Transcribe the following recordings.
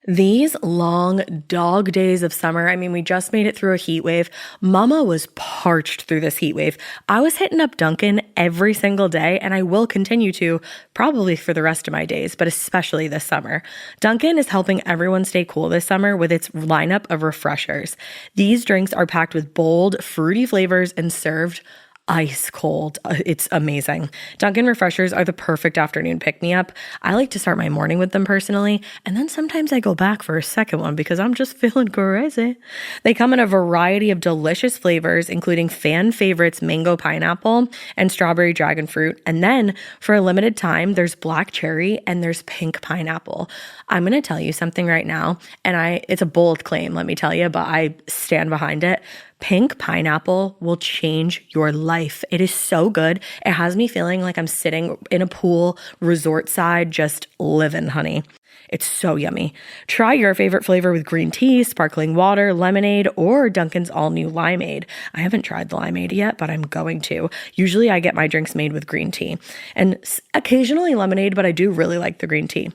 These long dog days of summer, I mean, we just made it through a heat wave. Mama was parched through this heat wave. I was hitting up Dunkin' every single day, and I will continue to probably for the rest of my days, but especially this summer. Dunkin' is helping everyone stay cool this summer with its lineup of refreshers. These drinks are packed with bold, fruity flavors and served ice cold. It's amazing. Dunkin' refreshers are the perfect afternoon pick-me-up. I like to start my morning with them personally, and then sometimes I go back for a second one because I'm just feeling crazy. They come in a variety of delicious flavors, including fan favorites mango pineapple and strawberry dragon fruit. And then for a limited time, there's black cherry and there's pink pineapple. I'm going to tell you something right now, and it's a bold claim, let me tell you, but I stand behind it. Pink pineapple will change your life. It is so good. It has me feeling like I'm sitting in a pool, resort side, just living, honey. It's so yummy. Try your favorite flavor with green tea, sparkling water, lemonade, or Dunkin's all-new limeade. I haven't tried the limeade yet, but I'm going to. Usually I get my drinks made with green tea and occasionally lemonade, but I do really like the green tea.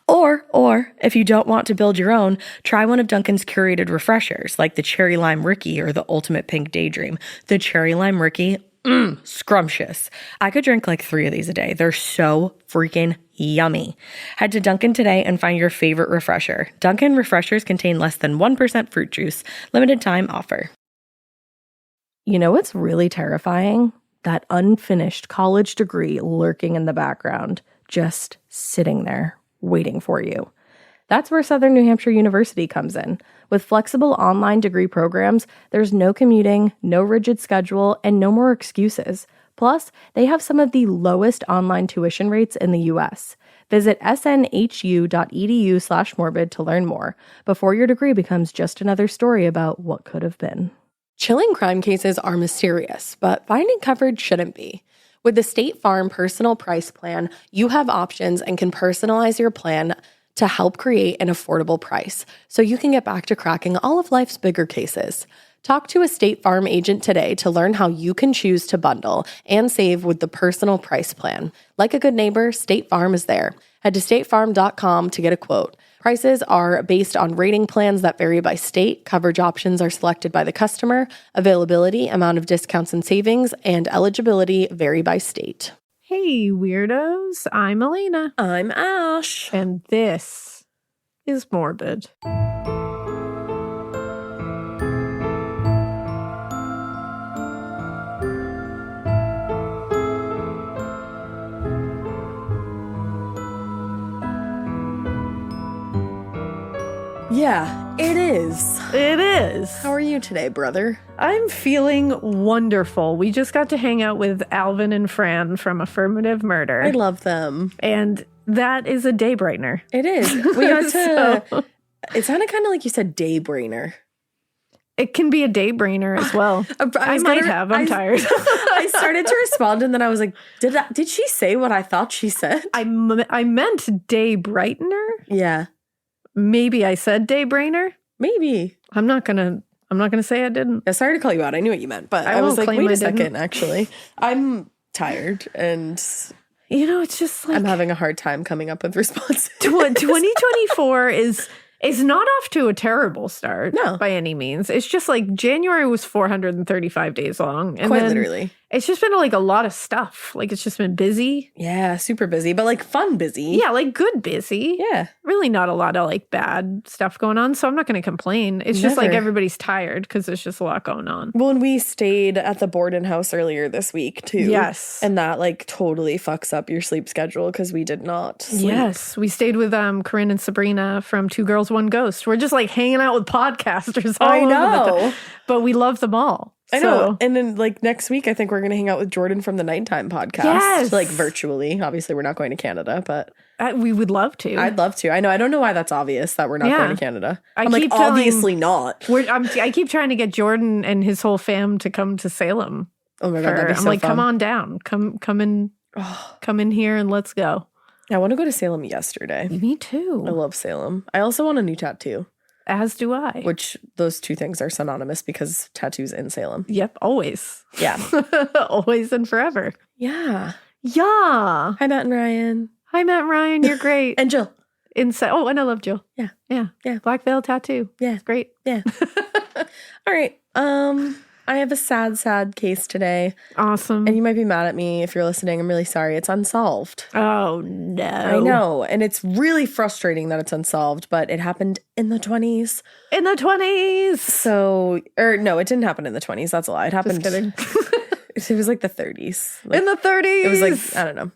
Or if you don't want to build your own, try one of Dunkin's curated refreshers like the Cherry Lime Ricky or the Ultimate Pink Daydream. The Cherry Lime Ricky, scrumptious. I could drink like 3 of these a day. They're so freaking yummy. Head to Dunkin' today and find your favorite refresher. Dunkin' refreshers contain less than 1% fruit juice. Limited time offer. You know what's really terrifying? That unfinished college degree lurking in the background, just sitting there waiting for you. That's where Southern New Hampshire University comes in. With flexible online degree programs, there's no commuting, no rigid schedule, and no more excuses. Plus, they have some of the lowest online tuition rates in the U.S. Visit snhu.edu/morbid to learn more before your degree becomes just another story about what could have been. Chilling crime cases are mysterious, but finding coverage shouldn't be. With the State Farm Personal Price Plan, you have options and can personalize your plan to help create an affordable price so you can get back to cracking all of life's bigger cases. Talk to a State Farm agent today to learn how you can choose to bundle and save with the Personal Price Plan. Like a good neighbor, State Farm is there. Head to statefarm.com to get a quote. Prices are based on rating plans that vary by state. Coverage options are selected by the customer. Availability, amount of discounts and savings, and eligibility vary by state. Hey, weirdos. I'm Elena. I'm Ash. And this is Morbid. Yeah, it is. It is. How are you today, brother? I'm feeling wonderful. We just got to hang out with Alvin and Fran from Affirmative Murder. I love them. And that is a day brightener. It is. We got to... It sounded kind of like you said day brainer. It can be a day brainer as well. I'm tired. I started to respond and then I was like, did she say what I thought she said? I meant day brightener. Yeah. Maybe I said day brainer. Maybe. I'm not gonna say I didn't. Yeah, sorry to call you out. I knew what you meant, but I was like, wait a second, actually. I'm tired and it's just like I'm having a hard time coming up with responses. 2024 is not off to a terrible start by any means. It's just like January was 435 days long. And quite literally. It's just been like a lot of stuff. Like it's just been busy. Yeah, super busy, but like fun busy. Yeah, like good busy. Yeah. Really not a lot of like bad stuff going on. So I'm not going to complain. It's just like everybody's tired because there's just a lot going on. Well, and we stayed at the Borden house earlier this week too. Yes. And that like totally fucks up your sleep schedule because we did not sleep. Yes. We stayed with Corinne and Sabrina from Two Girls, One Ghost. We're just like hanging out with podcasters all over the time. But we love them all. I know. And then like next week, I think we're going to hang out with Jordan from the Nighttime podcast. Yes. Like virtually. Obviously, we're not going to Canada, but we would love to. I'd love to. I know. I don't know why that's obvious that we're not going to Canada. I'm like, obviously not. I keep trying to get Jordan and his whole fam to come to Salem. Oh my God, that'd be so I'm like, fun. come on down. Come in here and let's go. I want to go to Salem yesterday. Me too. I love Salem. I also want a new tattoo. As do I. Which those two things are synonymous because tattoos in Salem. Yep, always. Yeah. Always and forever. Yeah. Yeah. Hi, Matt and Ryan. Hi, Matt and Ryan. You're great. And Jill. inside. Oh, and I love Jill. Yeah. Yeah. Yeah. Black veil tattoo. Yeah. It's great. Yeah. All right. I have a sad case today. Awesome. And you might be mad at me if you're listening. I'm really sorry. It's unsolved. Oh, no. I know. And it's really frustrating that it's unsolved, but it happened in the 20s. In the 20s. So, no, it didn't happen in the 20s. That's a lie. It happened. Just kidding. It was like the 30s. Like, in the 30s. It was like, I don't know.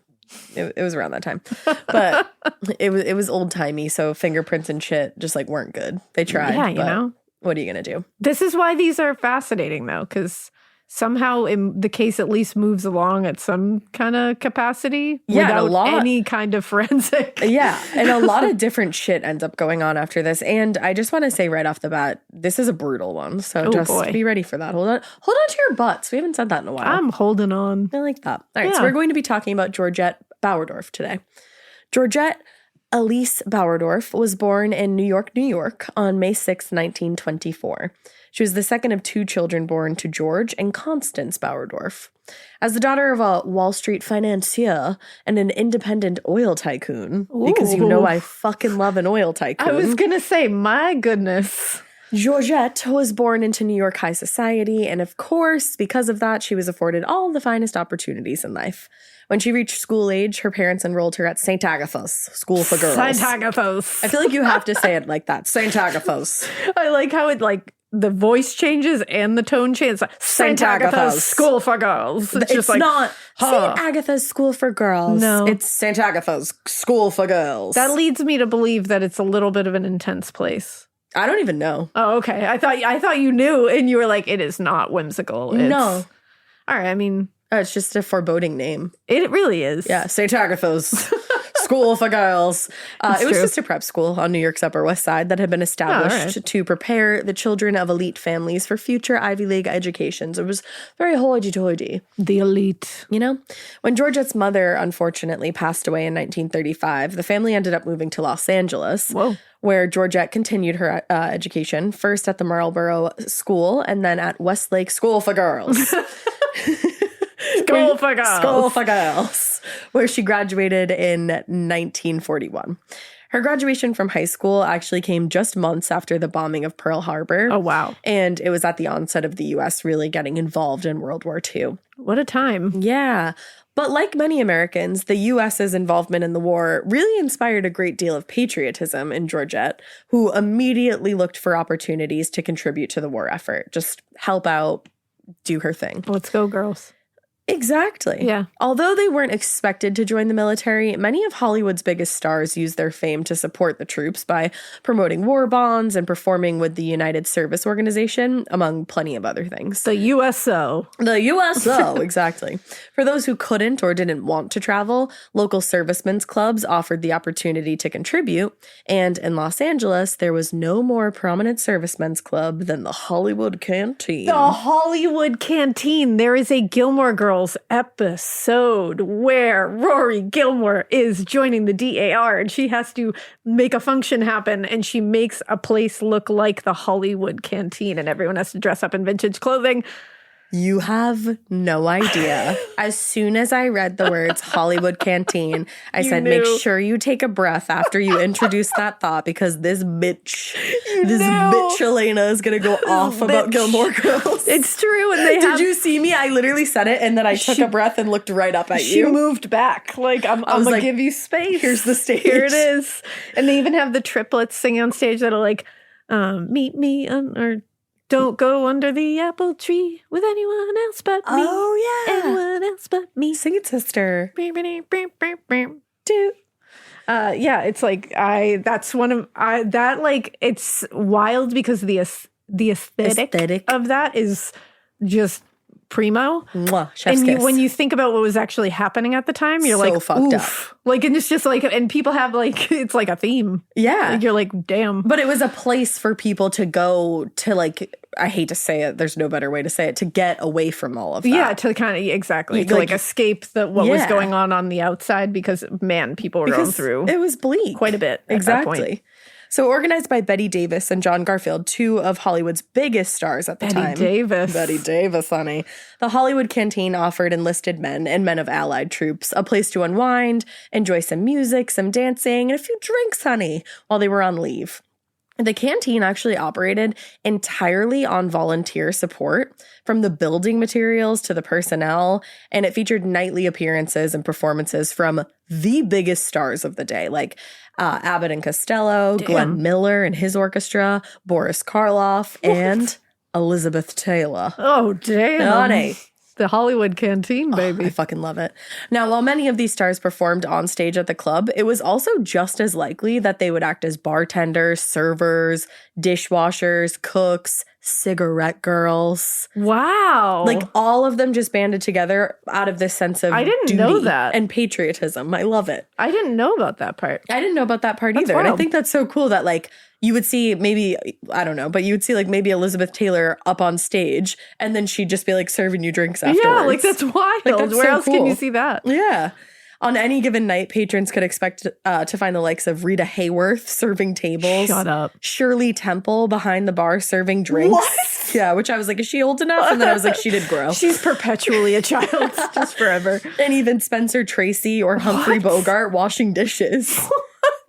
It was around that time. But it was old timey. So fingerprints and shit just like weren't good. They tried. Yeah, you know. What are you going to do? This is why these are fascinating, though, because somehow the case at least moves along at some kind of capacity without any kind of forensic. Yeah, and a lot of different shit ends up going on after this. And I just want to say right off the bat, this is a brutal one. So be ready for that. Hold on to your butts. We haven't said that in a while. I'm holding on. I like that. All right, so we're going to be talking about Georgette Bauerdorf today. Georgette Elise Bauerdorf was born in New York on May 6, 1924. She was the second of two children born to George and Constance Bauerdorf. As the daughter of a Wall Street financier and an independent oil tycoon, because you know I fucking love an oil tycoon. I was going to say, my goodness. Georgette was born into New York high society, and of course, because of that, she was afforded all the finest opportunities in life. When she reached school age, her parents enrolled her at St. Agatha's School for Girls. St. Agatha's. I feel like you have to say it like that. St. Agatha's. I like how it the voice changes and the tone changes. St. Agatha's School for Girls. It's just not St. Agatha's School for Girls. No. It's St. Agatha's School for Girls. That leads me to believe that it's a little bit of an intense place. I don't even know. Oh, okay. I thought you knew, and you were like, it is not whimsical. No. All right. I mean, it's just a foreboding name. It really is. Yeah, St. Agatha's School for Girls. It was just a prep school on New York's Upper West Side that had been established to prepare the children of elite families for future Ivy League educations. It was very hoity-toity. The elite. You know? When Georgette's mother, unfortunately, passed away in 1935, the family ended up moving to Los Angeles. Whoa. Where Georgette continued her education, first at the Marlboro School and then at Westlake School for Girls. School for Girls, where she graduated in 1941. Her graduation from high school actually came just months after the bombing of Pearl Harbor. Oh, wow. And it was at the onset of the U.S. really getting involved in World War II. What a time. Yeah. But like many Americans, the U.S.'s involvement in the war really inspired a great deal of patriotism in Georgette, who immediately looked for opportunities to contribute to the war effort. Just help out, do her thing. Let's go, girls. Exactly. Yeah. Although they weren't expected to join the military, many of Hollywood's biggest stars used their fame to support the troops by promoting war bonds and performing with the United Service Organization, among plenty of other things. The USO. The USO, exactly. For those who couldn't or didn't want to travel, local servicemen's clubs offered the opportunity to contribute. And in Los Angeles, there was no more prominent servicemen's club than the Hollywood Canteen. The Hollywood Canteen. There is a Gilmore Girls episode where Rory Gilmore is joining the DAR and she has to make a function happen and she makes a place look like the Hollywood Canteen and everyone has to dress up in vintage clothing. You have no idea. As soon as I read the words Hollywood Canteen, I said, make sure you take a breath after you introduce that thought because this bitch Elena is going to go off about Gilmore Girls. It's true. And Did you see me? I literally said it and then I took a breath and looked right up at you. She moved back. Like, I'm going to give you space. Here's the stage. Here it is. And they even have the triplets singing on stage that'll meet me or don't go under the apple tree with anyone else but me. Oh, yeah. Anyone else but me. Sing it, sister. Yeah, it's that's one of, it's wild because the aesthetic of that is just primo. Mwah, chef's kiss. When you think about what was actually happening at the time, you're so like, fucked oof. up. Like, and it's just like, and people have it's like a theme. Yeah. Like, you're like, damn. But it was a place for people to go to I hate to say it, there's no better way to say it, to get away from all of that. Yeah, to kind of, exactly. To escape what was going on the outside because, man, people were going through. It was bleak. Quite a bit. Exactly. So organized by Betty Davis and John Garfield, two of Hollywood's biggest stars at the time. Betty Davis, honey. The Hollywood Canteen offered enlisted men and men of allied troops a place to unwind, enjoy some music, some dancing, and a few drinks, honey, while they were on leave. The canteen actually operated entirely on volunteer support, from the building materials to the personnel, and it featured nightly appearances and performances from the biggest stars of the day, like Abbott and Costello, Glenn Miller and his orchestra, Boris Karloff, and Elizabeth Taylor. Oh, damn. Honey. The Hollywood Canteen, baby. I fucking love it. Now, while many of these stars performed on stage at the club, it was also just as likely that they would act as bartenders, servers, dishwashers, cooks, cigarette girls. Wow. Like, all of them just banded together out of this sense of I didn't duty know that. and patriotism. I love it. I didn't know about that part. I didn't know about that part either. Wild. And I think that's so cool that, like, you would see maybe, I don't know, but you would see like maybe Elizabeth Taylor up on stage and then she'd just be like serving you drinks afterwards. Yeah, like that's wild. Like, that's Where so else can cool. you see that? Yeah. On any given night, patrons could expect to find the likes of Rita Hayworth serving tables. Shut up. Shirley Temple behind the bar serving drinks. What? Yeah, which I was like, is she old enough? And then I was like, she did grow. She's perpetually a child, just forever. And even Spencer Tracy or Humphrey Bogart washing dishes.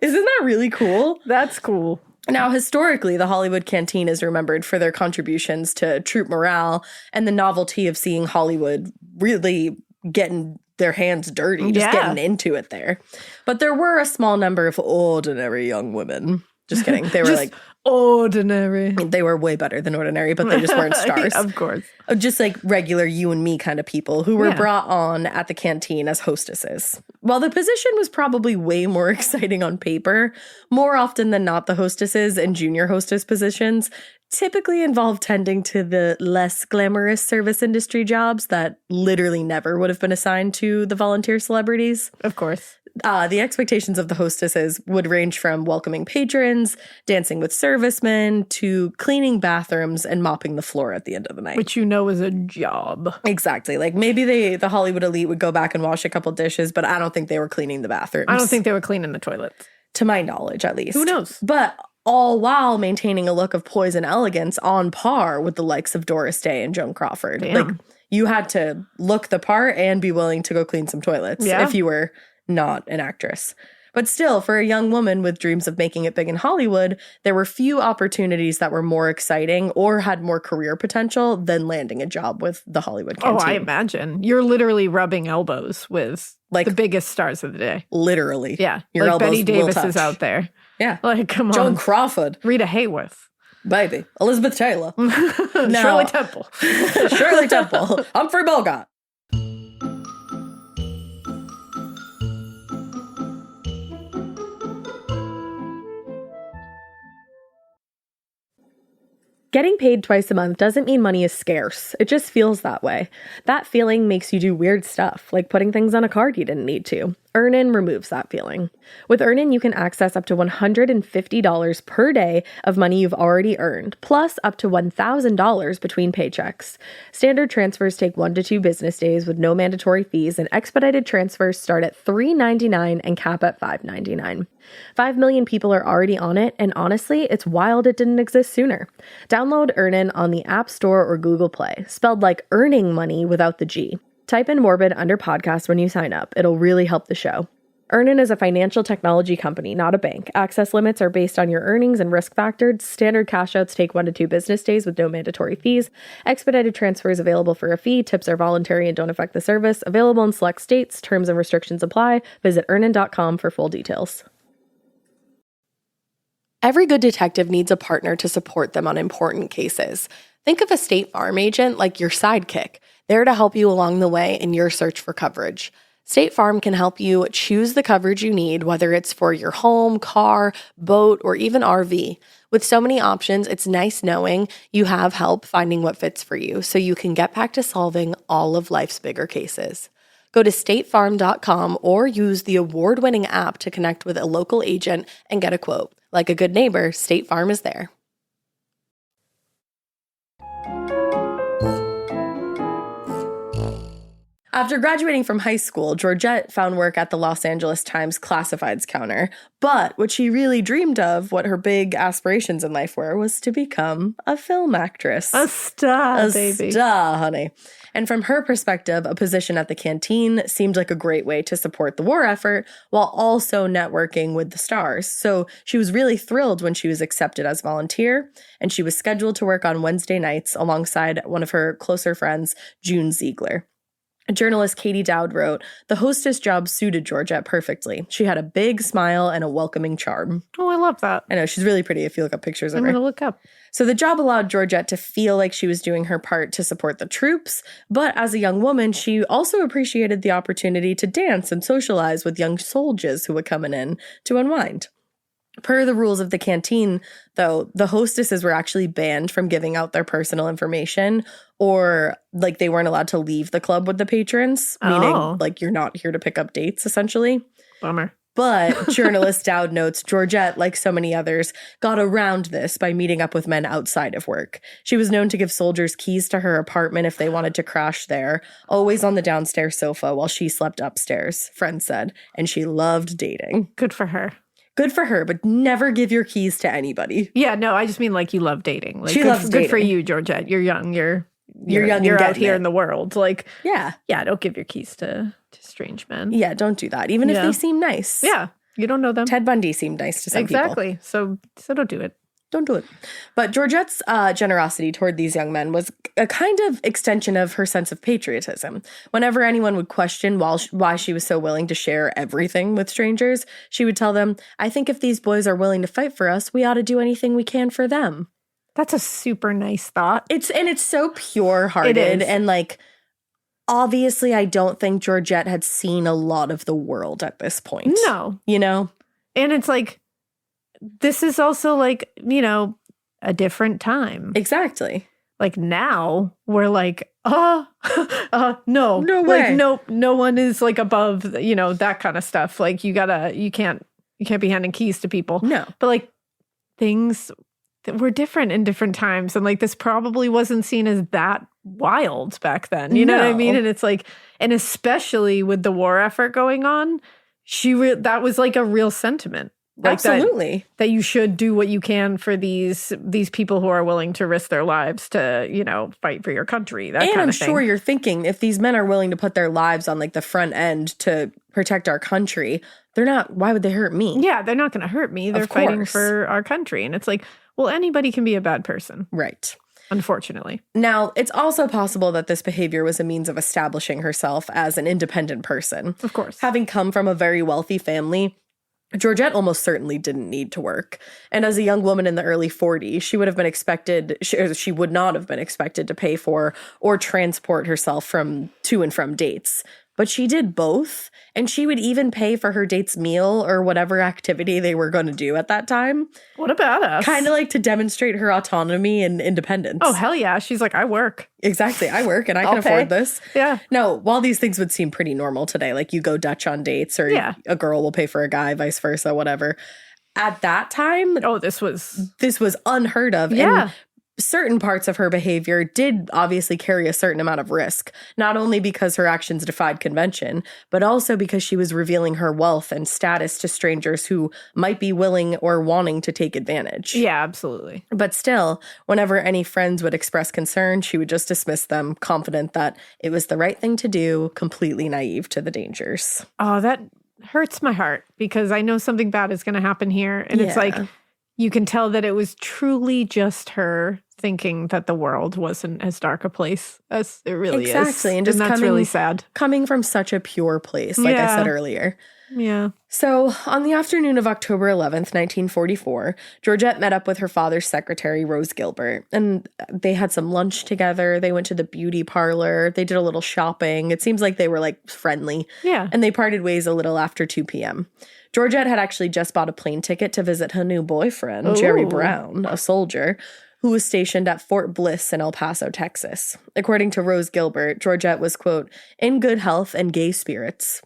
Isn't that really cool? That's cool. Now, historically, the Hollywood Canteen is remembered for their contributions to troop morale and the novelty of seeing Hollywood really getting their hands dirty, just getting into it there. But there were a small number of ordinary young women. Just kidding. They were like ordinary. They were way better than ordinary, but they just weren't stars. Of course. Just like regular you and me kind of people who were brought on at the canteen as hostesses. While the position was probably way more exciting on paper, more often than not, the hostesses and junior hostess positions typically involve tending to the less glamorous service industry jobs that literally never would have been assigned to the volunteer celebrities. Of course. The expectations of the hostesses would range from welcoming patrons, dancing with servicemen, to cleaning bathrooms and mopping the floor at the end of the night. Which you know is a job. Exactly. Like maybe the Hollywood elite would go back and wash a couple dishes, but I don't think they were cleaning the bathrooms. I don't think they were cleaning the toilets. To my knowledge, at least. Who knows? But all while maintaining a look of poise and elegance on par with the likes of Doris Day and Joan Crawford. Damn. Like, you had to look the part and be willing to go clean some toilets if you were not an actress. But still, for a young woman with dreams of making it big in Hollywood, there were few opportunities that were more exciting or had more career potential than landing a job with the Hollywood Canteen. Oh, I imagine. You're literally rubbing elbows with like the biggest stars of the day. Literally. Yeah. Your like elbows Betty Davis will touch. is out there. Yeah. Like, come on. Joan Crawford. Rita Hayworth. Baby. Elizabeth Taylor. Shirley Temple. Shirley Temple. Humphrey Bogart. Getting paid twice a month doesn't mean money is scarce. It just feels that way. That feeling makes you do weird stuff, like putting things on a card you didn't need to. Earnin removes that feeling. With Earnin, you can access up to $150 per day of money you've already earned, plus up to $1,000 between paychecks. Standard transfers take 1 to 2 business days with no mandatory fees, and expedited transfers start at $3.99 and cap at $5.99. 5 million people are already on it, and honestly, it's wild it didn't exist sooner. Download Earnin on the App Store or Google Play, spelled like earning money without the G. Type in Morbid under podcast when you sign up. It'll really help the show. Earnin is a financial technology company, not a bank. Access limits are based on your earnings and risk factors. Standard cash outs take 1 to 2 business days with no mandatory fees. Expedited transfers available for a fee. Tips are voluntary and don't affect the service. Available in select states. Terms and restrictions apply. Visit earnin.com for full details. Every good detective needs a partner to support them on important cases. Think of a State Farm agent like your sidekick, there to help you along the way in your search for coverage. State Farm can help you choose the coverage you need, whether it's for your home, car, boat, or even RV. With so many options, it's nice knowing you have help finding what fits for you so you can get back to solving all of life's bigger cases. Go to statefarm.com or use the award-winning app to connect with a local agent and get a quote. Like a good neighbor, State Farm is there. After graduating from high school, Georgette found work at the Los Angeles Times classifieds counter. But what she really dreamed of, what her big aspirations in life were, was to become a film actress. A star, A star, honey. And from her perspective, a position at the canteen seemed like a great way to support the war effort while also networking with the stars. So she was really thrilled when she was accepted as volunteer, and she was scheduled to work on Wednesday nights alongside one of her closer friends, June Ziegler. Journalist Katie Dowd wrote, "The hostess job suited Georgette perfectly. She had a big smile and a welcoming charm." Oh, I love that. I know, she's really pretty if you look up pictures of I'm her. going to look up. So the job allowed Georgette to feel like she was doing her part to support the troops, but as a young woman, she also appreciated the opportunity to dance and socialize with young soldiers who were coming in to unwind. Per the rules of the canteen, though, the hostesses were actually banned from giving out their personal information, or like they weren't allowed to leave the club with the patrons, meaning like you're not here to pick up dates, essentially. Bummer. But journalist Dowd notes Georgette, like so many others, got around this by meeting up with men outside of work. She was known to give soldiers keys to her apartment if they wanted to crash there, always on the downstairs sofa while she slept upstairs, friends said, and she loved dating. Good for her. Good for her, but never give your keys to anybody. Yeah, no, I just mean like you love dating. Like, she loves dating. Good for you, Georgette. You're young. You're young. You're out here in the world. Like, yeah. Don't give your keys to strange men. Yeah, don't do that. Even if they seem nice. Yeah, you don't know them. Ted Bundy seemed nice to some people. Exactly. So don't do it. Don't do it. But Georgette's generosity toward these young men was a kind of extension of her sense of patriotism. Whenever anyone would question why she was so willing to share everything with strangers, she would tell them, "I think if these boys are willing to fight for us, we ought to do anything we can for them." That's a super nice thought. It's so pure-hearted. And like, obviously, I don't think Georgette had seen a lot of the world at this point. No. You know? And it's like, this is also like, a different time. Exactly. Like now we're like, no way. Like, no one is like above, that kind of stuff. Like you can't be handing keys to people. No. But like things that were different in different times. And like, this probably wasn't seen as that wild back then. You know what I mean? And it's like, and especially with the war effort going on, that was like a real sentiment. Like absolutely. That you should do what you can for these people who are willing to risk their lives to, fight for your country. That kind of thing. And I'm sure you're thinking, if these men are willing to put their lives on like the front end to protect our country, why would they hurt me? Yeah, they're not going to hurt me. They're fighting for our country. And it's like, well, anybody can be a bad person. Right. Unfortunately. Now, it's also possible that this behavior was a means of establishing herself as an independent person. Of course. Having come from a very wealthy family, Georgette almost certainly didn't need to work. And as a young woman in the early 40s, she would not have been expected to pay for or transport herself to and from dates. But she did both, and she would even pay for her date's meal or whatever activity they were going to do at that time. What a badass. Kind of like to demonstrate her autonomy and independence. Oh, hell yeah. She's like, I work. Exactly. I work and I can afford this. Yeah. No, while these things would seem pretty normal today, like you go Dutch on dates or a girl will pay for a guy, vice versa, whatever. At that time, this was unheard of. Yeah. And certain parts of her behavior did obviously carry a certain amount of risk, not only because her actions defied convention, but also because she was revealing her wealth and status to strangers who might be willing or wanting to take advantage. Yeah, absolutely. But still, whenever any friends would express concern, she would just dismiss them, confident that it was the right thing to do, completely naive to the dangers. Oh, that hurts my heart because I know something bad is going to happen here. And it's like, you can tell that it was truly just her thinking that the world wasn't as dark a place as it really is. Exactly. And that's really sad. Coming from such a pure place, like I said earlier. Yeah. So on the afternoon of October 11th, 1944, Georgette met up with her father's secretary, Rose Gilbert, and they had some lunch together. They went to the beauty parlor. They did a little shopping. It seems like they were like friendly. Yeah. And they parted ways a little after 2 p.m. Georgette had actually just bought a plane ticket to visit her new boyfriend, Jerry Brown, a soldier, who was stationed at Fort Bliss in El Paso, Texas. According to Rose Gilbert, Georgette was, quote, in good health and gay spirits.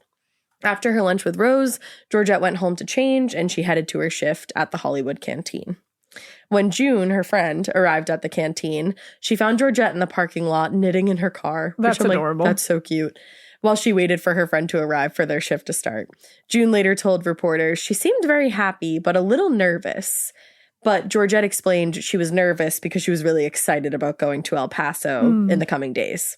After her lunch with Rose, Georgette went home to change, and she headed to her shift at the Hollywood canteen. When June, her friend, arrived at the canteen, she found Georgette in the parking lot knitting in her car. That's adorable. That's so cute. while she waited for her friend to arrive for their shift to start. June later told reporters she seemed very happy, but a little nervous. But Georgette explained she was nervous because she was really excited about going to El Paso in the coming days.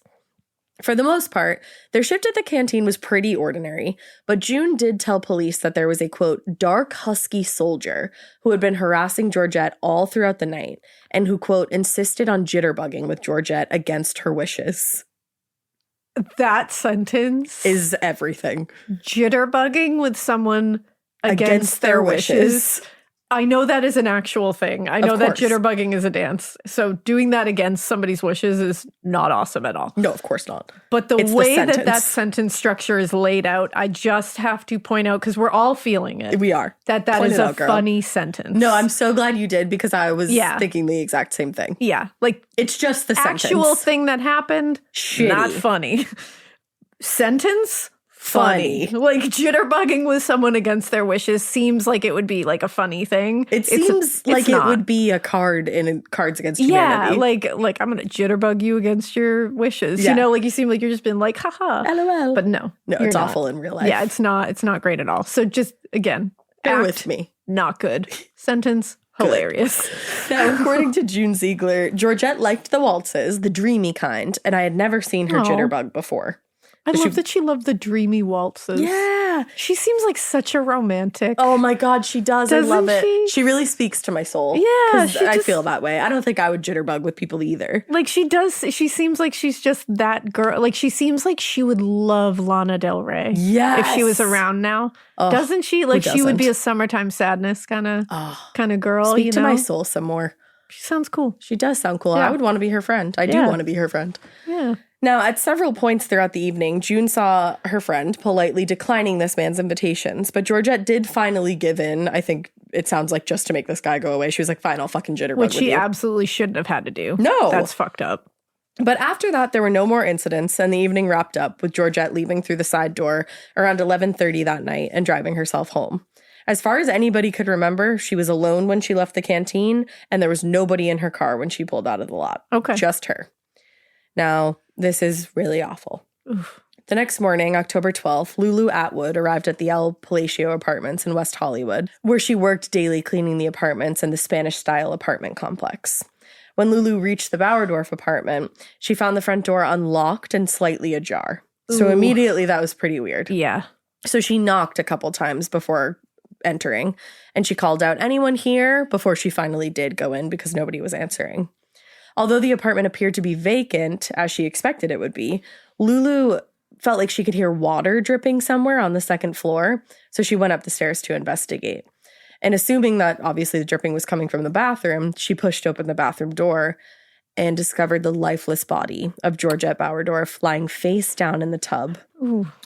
For the most part, their shift at the canteen was pretty ordinary, but June did tell police that there was a, quote, dark, husky soldier who had been harassing Georgette all throughout the night and who, quote, insisted on jitterbugging with Georgette against her wishes. That sentence Is everything. Jitterbugging with someone against their wishes. I know that is an actual thing. I know that jitterbugging is a dance. So doing that against somebody's wishes is not awesome at all. No, of course not. But the way that sentence structure is laid out, I just have to point out, because we're all feeling it. We are. That is a funny sentence. No, I'm so glad you did, because I was thinking the exact same thing. Yeah. Like, it's just the actual thing that happened, shitty. Not funny. Sentence? Funny. Like, jitterbugging with someone against their wishes seems like it would be like a funny thing. It seems like it would be a card in Cards Against Humanity. Yeah, like I'm going to jitterbug you against your wishes. Yeah. You know, like you seem like you're just been like, haha. LOL. But no. No, it's awful in real life. Yeah, it's not great at all. So just, again, bear with me. Not good. Sentence. Hilarious. Now, according to June Ziegler, Georgette liked the waltzes, the dreamy kind, and I had never seen her jitterbug before. I love that she loved the dreamy waltzes. Yeah. She seems like such a romantic. Oh my God, she does. I love it. She really speaks to my soul. Yeah. I feel that way. I don't think I would jitterbug with people either. Like she does. She seems like she's just that girl. Like she seems like she would love Lana Del Rey. Yes. If she was around now. Doesn't she? Like she would be a summertime sadness kind of girl. Speak to my soul some more. She sounds cool. She does sound cool. Yeah. I would want to be her friend. I do want to be her friend. Yeah. Now, at several points throughout the evening, June saw her friend politely declining this man's invitations, but Georgette did finally give in. I think it sounds like just to make this guy go away. She was like, fine, I'll fucking jitterbug with you. Which she absolutely shouldn't have had to do. No. That's fucked up. But after that, there were no more incidents, and the evening wrapped up with Georgette leaving through the side door around 11:30 that night and driving herself home. As far as anybody could remember, she was alone when she left the canteen, and there was nobody in her car when she pulled out of the lot. Okay. Just her. Now, this is really awful. Oof. The next morning, October 12th, Lulu Atwood arrived at the El Palacio Apartments in West Hollywood, where she worked daily cleaning the apartments in the Spanish-style apartment complex. When Lulu reached the Bauerdorf apartment, she found the front door unlocked and slightly ajar. So immediately that was pretty weird. Yeah. So she knocked a couple times before entering, and she called out, "Anyone here?" before she finally did go in because nobody was answering. Although the apartment appeared to be vacant, as she expected it would be, Lulu felt like she could hear water dripping somewhere on the second floor, so she went up the stairs to investigate. And assuming that obviously the dripping was coming from the bathroom, she pushed open the bathroom door and discovered the lifeless body of Georgette Bauerdorf lying face down in the tub,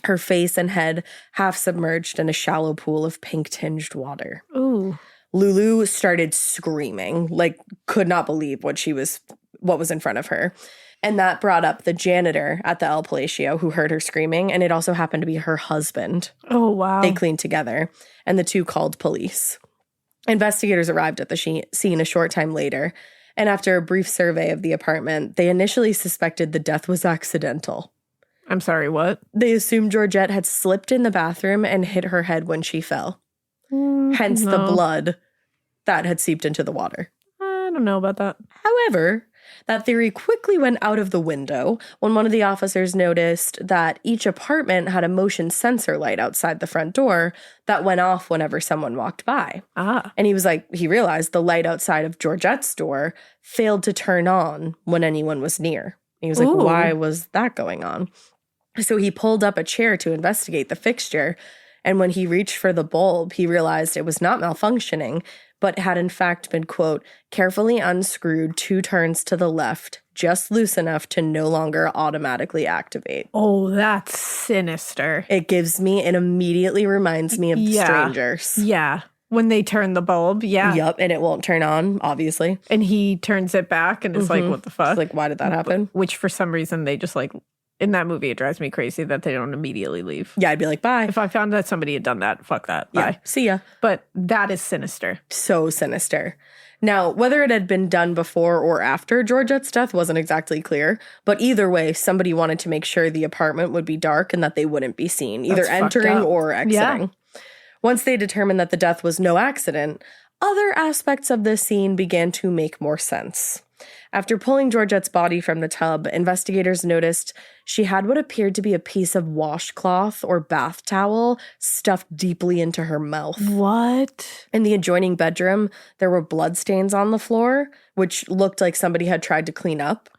her face and head half submerged in a shallow pool of pink-tinged water. Ooh. Lulu started screaming, like could not believe what was in front of her. And that brought up the janitor at the El Palacio who heard her screaming, and it also happened to be her husband. Oh, wow. They cleaned together, and the two called police. Investigators arrived at the scene a short time later, and after a brief survey of the apartment, they initially suspected the death was accidental. I'm sorry, what? They assumed Georgette had slipped in the bathroom and hit her head when she fell. Hence the blood that had seeped into the water. I don't know about that. However, that theory quickly went out of the window when one of the officers noticed that each apartment had a motion sensor light outside the front door that went off whenever someone walked by. And he realized the light outside of Georgette's door failed to turn on when anyone was near. He was like, why was that going on? So he pulled up a chair to investigate the fixture. And when he reached for the bulb, he realized it was not malfunctioning, but had in fact been, quote, carefully unscrewed 2 turns to the left, just loose enough to no longer automatically activate. Oh, that's sinister. It immediately reminds me of The Strangers. Yeah. When they turn the bulb, Yep, and it won't turn on, obviously. And he turns it back and is like, what the fuck? It's like, why did that happen? Which for some reason they just like in that movie, it drives me crazy that they don't immediately leave. Yeah, I'd be like, bye. If I found that somebody had done that, fuck that. Yeah, Bye. see ya. But that is sinister. So sinister. Now, whether it had been done before or after Georgette's death wasn't exactly clear, but either way, somebody wanted to make sure the apartment would be dark and that they wouldn't be seen, either That's fucked entering up. or exiting. Yeah. Once they determined that the death was no accident, other aspects of the scene began to make more sense. After pulling Georgette's body from the tub, investigators noticed she had what appeared to be a piece of washcloth or bath towel stuffed deeply into her mouth. What? In the adjoining bedroom, there were bloodstains on the floor, which looked like somebody had tried to clean up,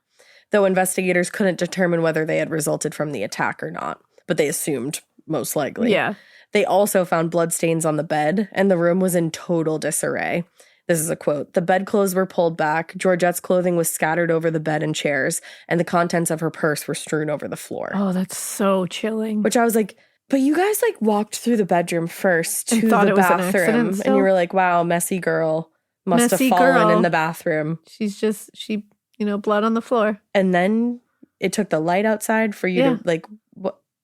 though investigators couldn't determine whether they had resulted from the attack or not, but they assumed most likely. Yeah. They also found bloodstains on the bed, and the room was in total disarray. This is a quote. The bedclothes were pulled back, Georgette's clothing was scattered over the bed and chairs, and the contents of her purse were strewn over the floor. Oh, that's so chilling. Which I was like, but you guys like walked through the bedroom first to thought the it was an bathroom, accident and still? you were like, wow, messy girl must Messy have fallen girl. in the bathroom. She, blood on the floor. And then it took the light outside for you to like,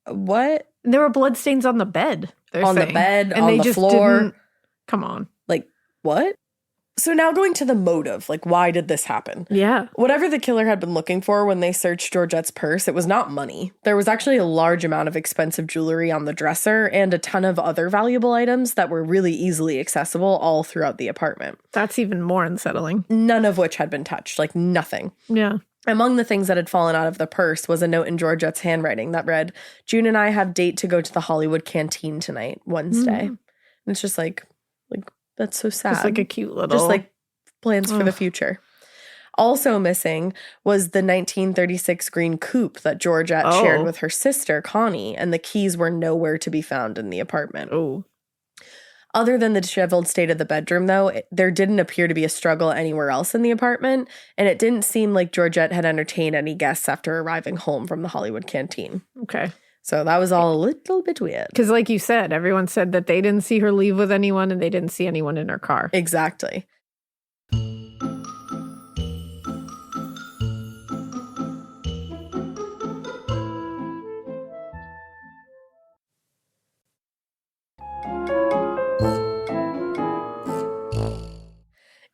what? There were bloodstains on the bed. On the bed, and on they the just floor. didn't- Come on. Like, what? So now going to the motive, like, why did this happen? Yeah. Whatever the killer had been looking for when they searched Georgette's purse, it was not money. There was actually a large amount of expensive jewelry on the dresser and a ton of other valuable items that were really easily accessible all throughout the apartment. That's even more unsettling. None of which had been touched, like nothing. Yeah. Among the things that had fallen out of the purse was a note in Georgette's handwriting that read, June and I have date to go to the Hollywood canteen tonight, Wednesday. And it's just like, that's so sad. Just like a cute little. Just like plans for the future. Also missing was the 1936 green coupe that Georgette shared with her sister, Connie, and the keys were nowhere to be found in the apartment. Oh. Other than the disheveled state of the bedroom, though, there didn't appear to be a struggle anywhere else in the apartment, and it didn't seem like Georgette had entertained any guests after arriving home from the Hollywood canteen. Okay. So that was all a little bit weird. Because like you said, everyone said that they didn't see her leave with anyone and they didn't see anyone in her car. Exactly.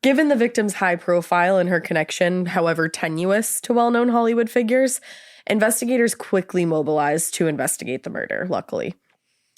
Given the victim's high profile and her connection, however tenuous, to well-known Hollywood figures, investigators quickly mobilized to investigate the murder, luckily.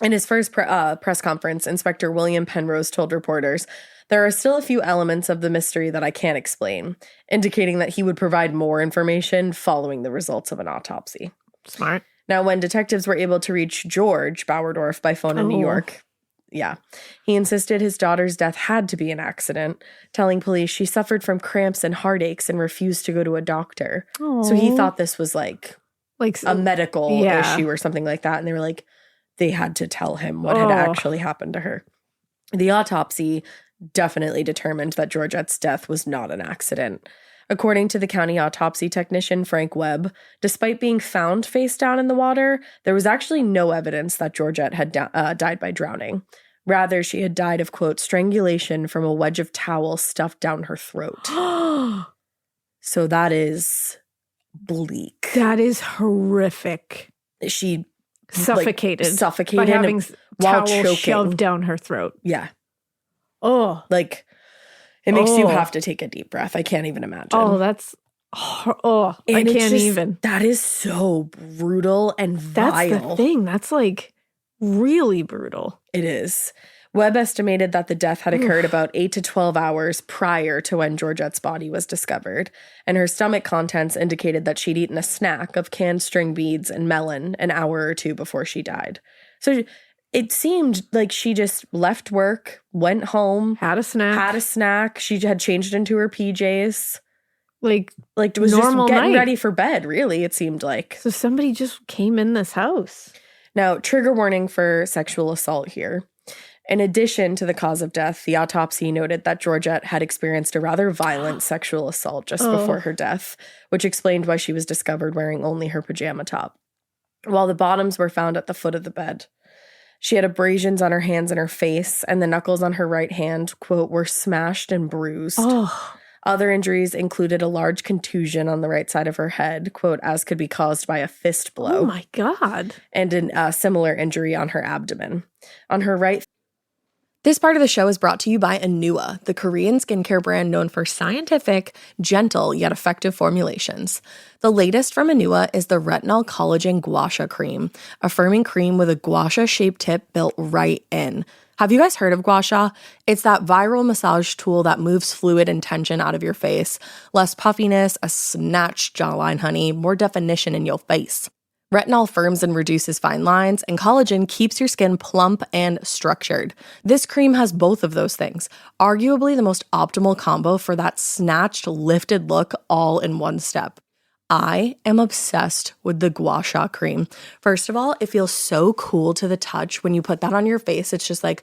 In his first press conference, Inspector William Penrose told reporters, there are still a few elements of the mystery that I can't explain, indicating that he would provide more information following the results of an autopsy. Smart. Now, when detectives were able to reach George Bauerdorf by phone in New York, he insisted his daughter's death had to be an accident, telling police she suffered from cramps and heartaches and refused to go to a doctor. So he thought this was like a medical issue or something like that. And they were like, they had to tell him what had actually happened to her. The autopsy definitely determined that Georgette's death was not an accident. According to the county autopsy technician, Frank Webb, despite being found face down in the water, there was actually no evidence that Georgette had died by drowning. Rather, she had died of, quote, strangulation from a wedge of towel stuffed down her throat. So that is bleak. That is horrific. She suffocated by having while towel choking. shoved down her throat. Yeah. Oh. Like, it makes you have to take a deep breath. I can't even imagine. Oh, that's... Oh, and I can't even. That is so brutal and vile. That's the thing. That's like really brutal. It is. Webb estimated that the death had occurred about 8 to 12 hours prior to when Georgette's body was discovered, and her stomach contents indicated that she'd eaten a snack of canned string beads and melon an hour or two before she died. So it seemed like she just left work, went home, had a snack. She had changed into her PJs. Like it was normal just getting night. ready for bed, really, it seemed like. So somebody just came in this house. Now, trigger warning for sexual assault here. In addition to the cause of death, the autopsy noted that Georgette had experienced a rather violent sexual assault just before her death, which explained why she was discovered wearing only her pajama top. While the bottoms were found at the foot of the bed, she had abrasions on her hands and her face, and the knuckles on her right hand, quote, were smashed and bruised. Other injuries included a large contusion on the right side of her head, quote, as could be caused by a fist blow. Oh my God. And a similar injury on her abdomen. On her right. This part of the show is brought to you by Anua, the Korean skincare brand known for scientific, gentle, yet effective formulations. The latest from Anua is the Retinol Collagen Gua Sha Cream, a firming cream with a gua sha-shaped tip built right in. Have you guys heard of gua sha? It's that viral massage tool that moves fluid and tension out of your face. Less puffiness, a snatched jawline, honey, more definition in your face. Retinol firms and reduces fine lines, and collagen keeps your skin plump and structured. This cream has both of those things, arguably the most optimal combo for that snatched, lifted look all in one step. I am obsessed with the Gua Sha cream. First of all, it feels so cool to the touch. When you put that on your face, it's just like,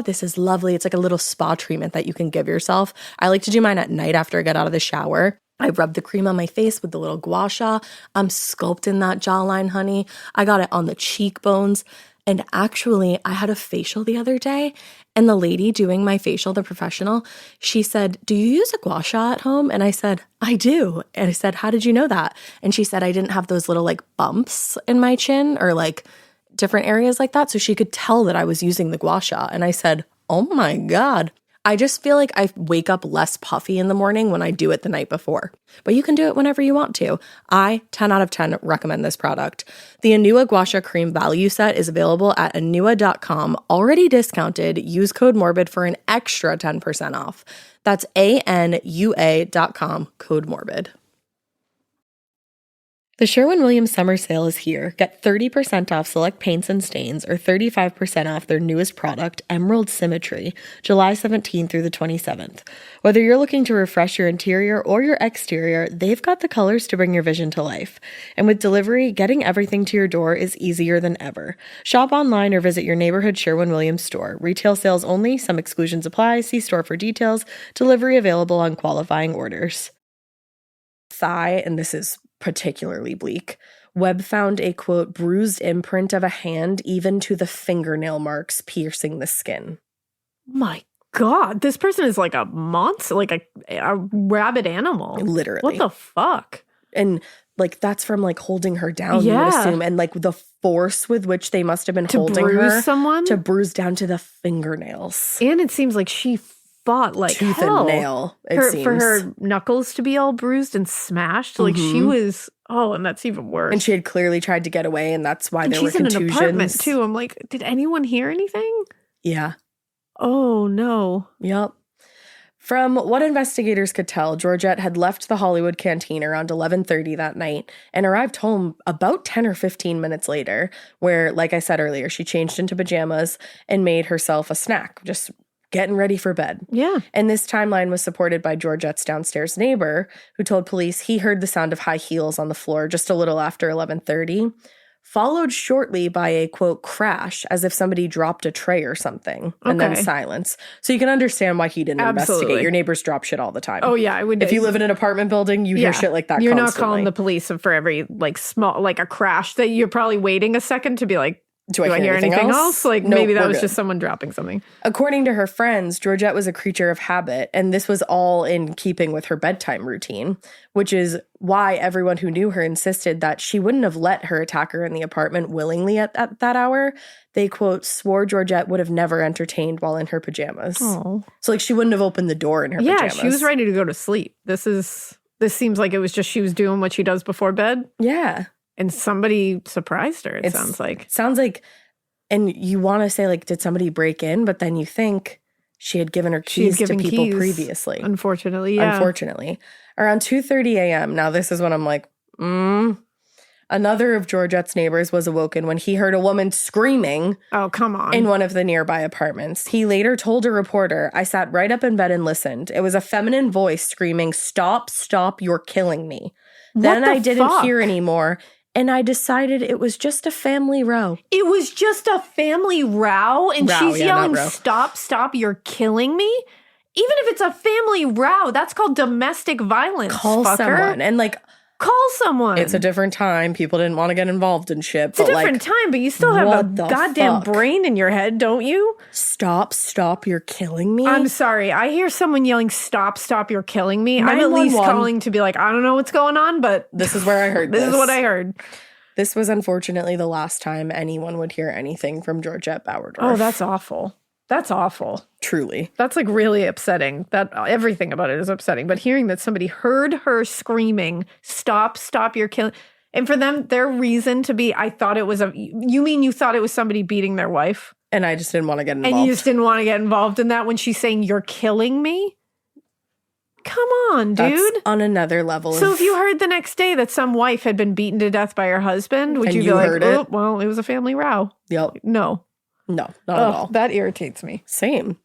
this is lovely. It's like a little spa treatment that you can give yourself. I like to do mine at night after I get out of the shower. I rub the cream on my face with the little gua sha. I'm sculpting that jawline, honey. I got it on the cheekbones. And actually, I had a facial the other day, and the lady doing my facial, the professional, she said, "Do you use a gua sha at home?" And I said, "I do." And I said, "How did you know that?" And she said, "I didn't have those little like bumps in my chin or like different areas like that." So she could tell that I was using the gua sha. And I said, "Oh my God." I just feel like I wake up less puffy in the morning when I do it the night before. But you can do it whenever you want to. I, 10 out of 10, recommend this product. The Anua Gua Sha Cream value set is available at anua.com, already discounted. Use code MORBID for an extra 10% off. That's ANUA.com, code MORBID. The Sherwin-Williams summer sale is here. Get 30% off select paints and stains or 35% off their newest product, Emerald Symmetry, July 17th through the 27th. Whether you're looking to refresh your interior or your exterior, they've got the colors to bring your vision to life. And with delivery, getting everything to your door is easier than ever. Shop online or visit your neighborhood Sherwin-Williams store. Retail sales only. Some exclusions apply. See store for details. Delivery available on qualifying orders. Thigh, and this is particularly bleak. Webb found a, quote, bruised imprint of a hand even to the fingernail marks piercing the skin. My God, this person is like a monster, like a rabid animal. Literally. What the fuck? And like that's from like holding her down, you would assume. And like the force with which they must have been holding her someone? To bruise down to the fingernails. And it seems like she fought like tooth hell. And nail, seems. For her knuckles to be all bruised and smashed. Like she was, and that's even worse. And she had clearly tried to get away, and that's why there were contusions. She's in an apartment too. I'm like, did anyone hear anything? Yeah. Oh no. Yep. From what investigators could tell, Georgette had left the Hollywood canteen around 11:30 that night and arrived home about 10 or 15 minutes later, where, like I said earlier, she changed into pajamas and made herself a snack, just getting ready for bed. Yeah. And this timeline was supported by Georgette's downstairs neighbor, who told police he heard the sound of high heels on the floor just a little after 11:30, followed shortly by a, quote, crash, as if somebody dropped a tray or something, and then silence. So you can understand why he didn't investigate. Your neighbors drop shit all the time. Oh, yeah. I would. If you live in an apartment building, you hear shit like that You're constantly. Not calling the police for every, like, small, like a crash that you're probably waiting a second to be like, do I hear anything else? Like, nope, maybe that was just someone dropping something. According to her friends, Georgette was a creature of habit, and this was all in keeping with her bedtime routine, which is why everyone who knew her insisted that she wouldn't have let her attacker in the apartment willingly at that hour. They, quote, swore Georgette would have never entertained while in her pajamas. Oh. So, like, she wouldn't have opened the door in her pajamas. Yeah, she was ready to go to sleep. This seems like it was just she was doing what she does before bed. Yeah. And somebody surprised her, it sounds like. Sounds like, and you want to say, like, did somebody break in? But then you think she had given her keys to people previously. Unfortunately, yeah. Unfortunately. Around 2:30 a.m., now this is when I'm like, another of Georgette's neighbors was awoken when he heard a woman screaming. Oh, come on. In one of the nearby apartments. He later told a reporter, "I sat right up in bed and listened. It was a feminine voice screaming, 'Stop, stop, you're killing me.' Then I didn't hear anymore. And I decided it was just a family row." It was just a family row? And she's yelling, "Stop, stop, you're killing me?" Even if it's a family row, that's called domestic violence. Call someone. And like, Call someone. It's a different time. People didn't want to get involved in shit. It's a different time, but you still have a what the goddamn fuck? brain in your head, don't you? Stop, you're killing me. I'm sorry. I hear someone yelling, stop, you're killing me. I'm at least 911. calling to be like, I don't know what's going on, but This is where I heard this. this is what I heard. This was unfortunately the last time anyone would hear anything from Georgette Bauerdorf. Oh, that's awful. That's awful. Truly. That's like really upsetting. That everything about it is upsetting. But hearing that somebody heard her screaming, stop, you're killing. And for them, their reason to be, I thought it was you mean you thought it was somebody beating their wife? And I just didn't want to get involved. And you just didn't want to get involved in that when she's saying, you're killing me? Come on, dude. That's on another level. So if you heard the next day that some wife had been beaten to death by her husband, would And you be you like, heard oh, it? well, it was a family row? Yep. No. No, not at all. That irritates me. Same.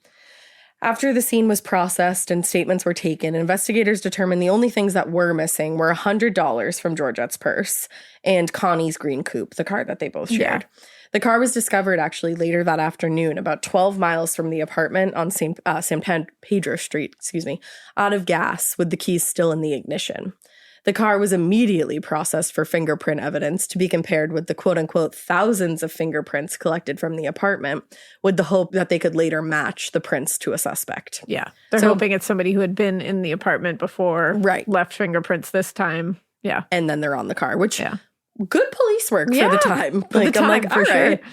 After the scene was processed and statements were taken, investigators determined the only things that were missing were $100 from Georgette's purse and Connie's green coupe, the car that they both shared. Yeah. The car was discovered actually later that afternoon, about 12 miles from the apartment on San Pedro Street, out of gas with the keys still in the ignition. The car was immediately processed for fingerprint evidence to be compared with the quote-unquote thousands of fingerprints collected from the apartment with the hope that they could later match the prints to a suspect. Yeah. They're hoping it's somebody who had been in the apartment before, right, left fingerprints this time. Yeah. And then they're on the car, which good police work for the time. I'm like, all right. sure.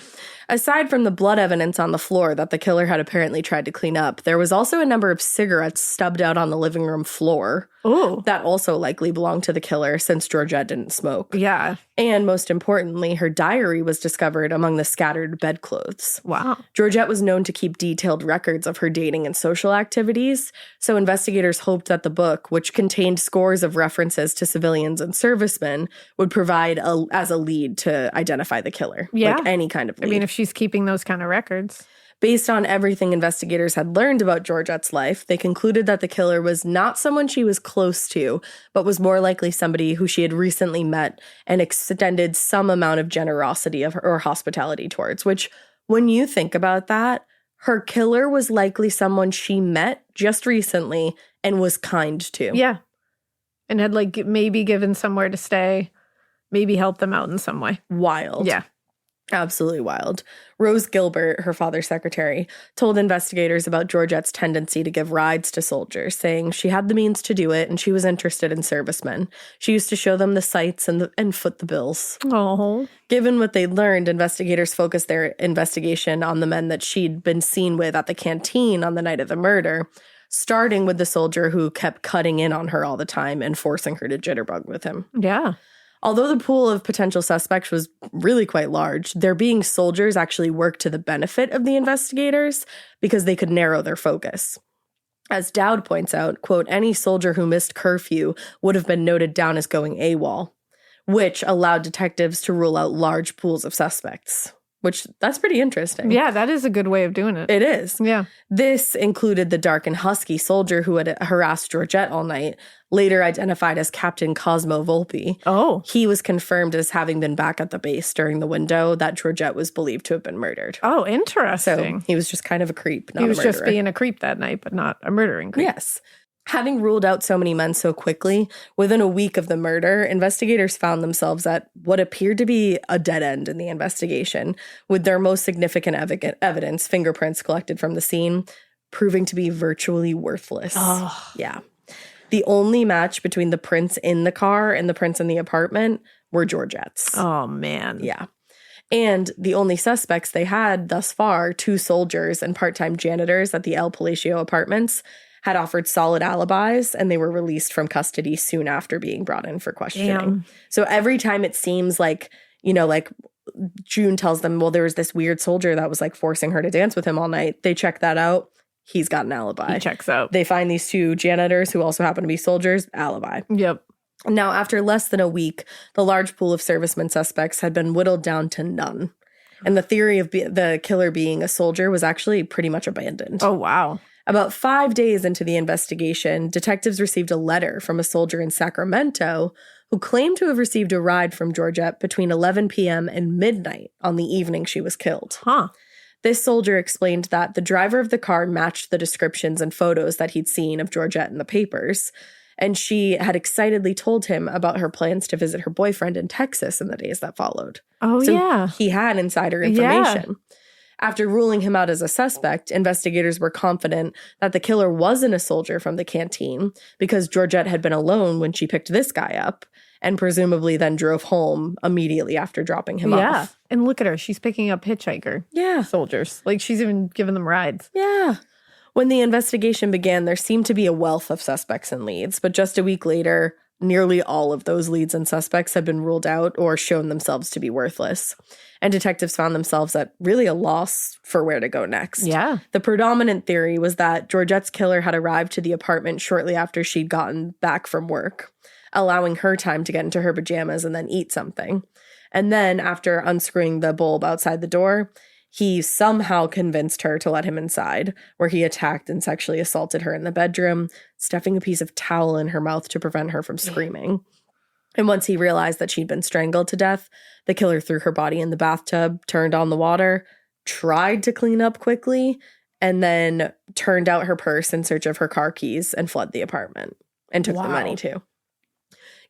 Aside from the blood evidence on the floor that the killer had apparently tried to clean up, there was also a number of cigarettes stubbed out on the living room floor. Oh. That also likely belonged to the killer since Georgette didn't smoke. Yeah. And most importantly, her diary was discovered among the scattered bedclothes. Wow. Georgette was known to keep detailed records of her dating and social activities, so investigators hoped that the book, which contained scores of references to civilians and servicemen, would provide as a lead to identify the killer. Yeah. Like any kind of lead. I mean, if she's keeping those kind of records. Based on everything investigators had learned about Georgette's life, they concluded that the killer was not someone she was close to, but was more likely somebody who she had recently met and extended some amount of generosity or hospitality towards, which, when you think about that, her killer was likely someone she met just recently and was kind to. Yeah. And had like maybe given somewhere to stay, maybe helped them out in some way. Wild. Yeah. Absolutely wild. Rose Gilbert, her father's secretary, told investigators about Georgette's tendency to give rides to soldiers, saying she had the means to do it and she was interested in servicemen. She used to show them the sights and foot the bills. Oh. Given what they'd learned, investigators focused their investigation on the men that she'd been seen with at the canteen on the night of the murder, starting with the soldier who kept cutting in on her all the time and forcing her to jitterbug with him. Yeah. Although the pool of potential suspects was really quite large, their being soldiers actually worked to the benefit of the investigators because they could narrow their focus. As Dowd points out, quote, any soldier who missed curfew would have been noted down as going AWOL, which allowed detectives to rule out large pools of suspects. Which, that's pretty interesting. Yeah, that is a good way of doing it. It is. Yeah. This included the dark and husky soldier who had harassed Georgette all night, later identified as Captain Cosmo Volpe. Oh. He was confirmed as having been back at the base during the window that Georgette was believed to have been murdered. Oh, interesting. So he was just kind of a creep, not he was a murderer. just being a creep that night, but not a murdering creep. Yes. Having ruled out so many men so quickly, within a week of the murder, investigators found themselves at what appeared to be a dead end in the investigation, with their most significant evidence, fingerprints collected from the scene, proving to be virtually worthless. Oh. Yeah. The only match between the prints in the car and the prints in the apartment were Georgette's. Oh, man. Yeah. And the only suspects they had thus far, 2 soldiers and part-time janitors at the El Palacio Apartments, had offered solid alibis, and they were released from custody soon after being brought in for questioning. Damn. So every time it seems like, like June tells them, well, there was this weird soldier that was like forcing her to dance with him all night. They check that out. He's got an alibi. He checks out. They find these 2 janitors who also happen to be soldiers, alibi. Yep. Now, after less than a week, the large pool of servicemen suspects had been whittled down to none. And the theory of the killer being a soldier was actually pretty much abandoned. Oh, wow. About 5 days into the investigation, detectives received a letter from a soldier in Sacramento who claimed to have received a ride from Georgette between 11 p.m. and midnight on the evening she was killed. Huh. This soldier explained that the driver of the car matched the descriptions and photos that he'd seen of Georgette in the papers, and she had excitedly told him about her plans to visit her boyfriend in Texas in the days that followed. Oh, So yeah. he had insider information. After ruling him out as a suspect, investigators were confident that the killer wasn't a soldier from the canteen because Georgette had been alone when she picked this guy up and presumably then drove home immediately after dropping him off. And look at her. She's picking up hitchhiker soldiers. Like, she's even giving them rides. Yeah. When the investigation began, there seemed to be a wealth of suspects and leads, but just a week later, nearly all of those leads and suspects had been ruled out or shown themselves to be worthless. And detectives found themselves at really a loss for where to go next. Yeah. The predominant theory was that Georgette's killer had arrived to the apartment shortly after she'd gotten back from work, allowing her time to get into her pajamas and then eat something. And then, after unscrewing the bulb outside the door, he somehow convinced her to let him inside, where he attacked and sexually assaulted her in the bedroom, stuffing a piece of towel in her mouth to prevent her from screaming. And once he realized that she'd been strangled to death, the killer threw her body in the bathtub, turned on the water, tried to clean up quickly, and then turned out her purse in search of her car keys and fled the apartment and took the money too.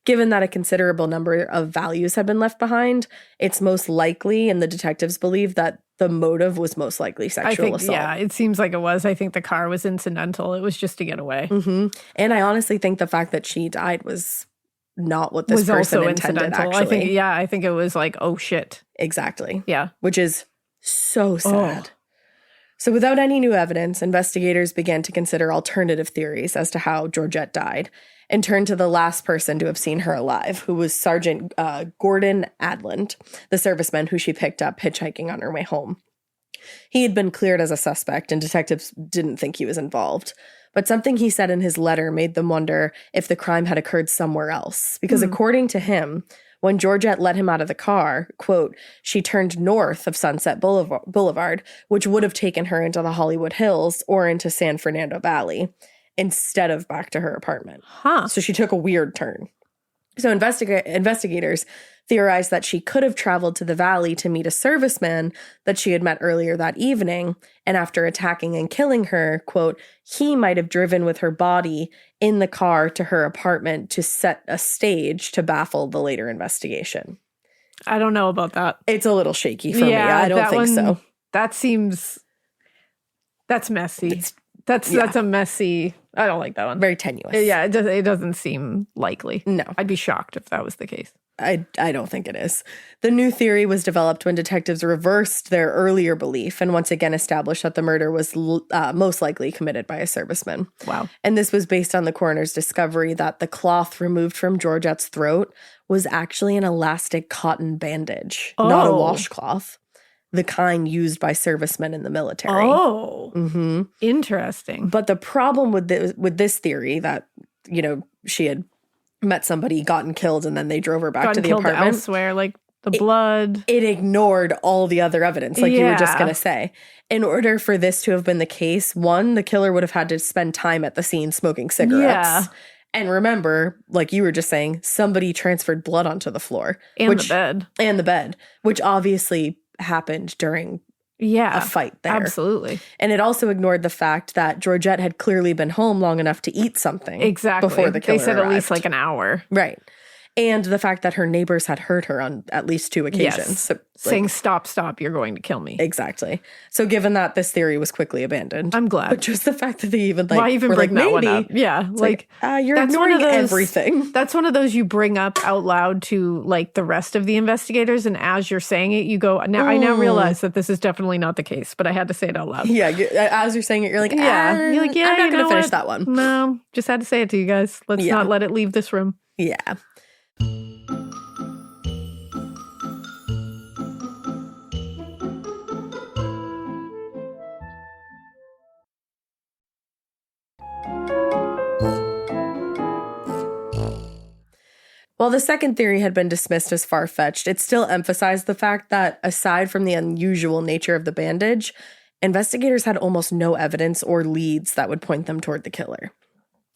Given that a considerable number of values had been left behind, it's most likely, and the detectives believe, that the motive was most likely sexual assault. Yeah, it seems like it was. I think the car was incidental. It was just to get away. Mm-hmm. And I honestly think the fact that she died was not what this person intended, actually. I think it was like, oh, shit. Exactly. Yeah. Which is so sad. So without any new evidence, investigators began to consider alternative theories as to how Georgette died and turned to the last person to have seen her alive, who was Sergeant Gordon Adland, the serviceman who she picked up hitchhiking on her way home. He had been cleared as a suspect, and detectives didn't think he was involved. But something he said in his letter made them wonder if the crime had occurred somewhere else. Because according to him, when Georgette let him out of the car, quote, she turned north of Sunset Boulevard, which would have taken her into the Hollywood Hills or into San Fernando Valley, instead of back to her apartment. So she took a weird turn. So investigators theorized that she could have traveled to the valley to meet a serviceman that she had met earlier that evening, and after attacking and killing her, quote, he might have driven with her body in the car to her apartment to set a stage to baffle the later investigation. I don't know about that. It's a little shaky for me. I don't think so. That's messy. That's a messy. I don't like that one. Very tenuous. Yeah, it doesn't seem likely. No. I'd be shocked if that was the case. I don't think it is. The new theory was developed when detectives reversed their earlier belief and once again established that the murder was most likely committed by a serviceman. Wow. And this was based on the coroner's discovery that the cloth removed from Georgette's throat was actually an elastic cotton bandage, not a washcloth, the kind used by servicemen in the military. Oh, interesting. But the problem with this theory that, she had met somebody, gotten killed, and then they drove her back to the apartment elsewhere, like the blood. It ignored all the other evidence, like you were just going to say. In order for this to have been the case, one, the killer would have had to spend time at the scene smoking cigarettes. Yeah. And remember, like you were just saying, somebody transferred blood onto the floor. And the bed. Which obviously happened during a fight there. Absolutely. And it also ignored the fact that Georgette had clearly been home long enough to eat something. Exactly. Before the killer They said arrived. at least like an hour. Right. And the fact that her neighbors had heard her on at least 2 occasions. Yes. So, saying, stop, you're going to kill me. Exactly. So given that, this theory was quickly abandoned. I'm glad. But just the fact that they even why even bring that one up? Yeah. You're ignoring everything. That's one of those you bring up out loud to like the rest of the investigators. And as you're saying it, you go, now I now realize that this is definitely not the case, but I had to say it out loud. Yeah. As you're saying it, you're like, you're like, I'm not going to finish that one. No, just had to say it to you guys. Let's not let it leave this room. Yeah. While the second theory had been dismissed as far-fetched, it still emphasized the fact that, aside from the unusual nature of the bandage, investigators had almost no evidence or leads that would point them toward the killer.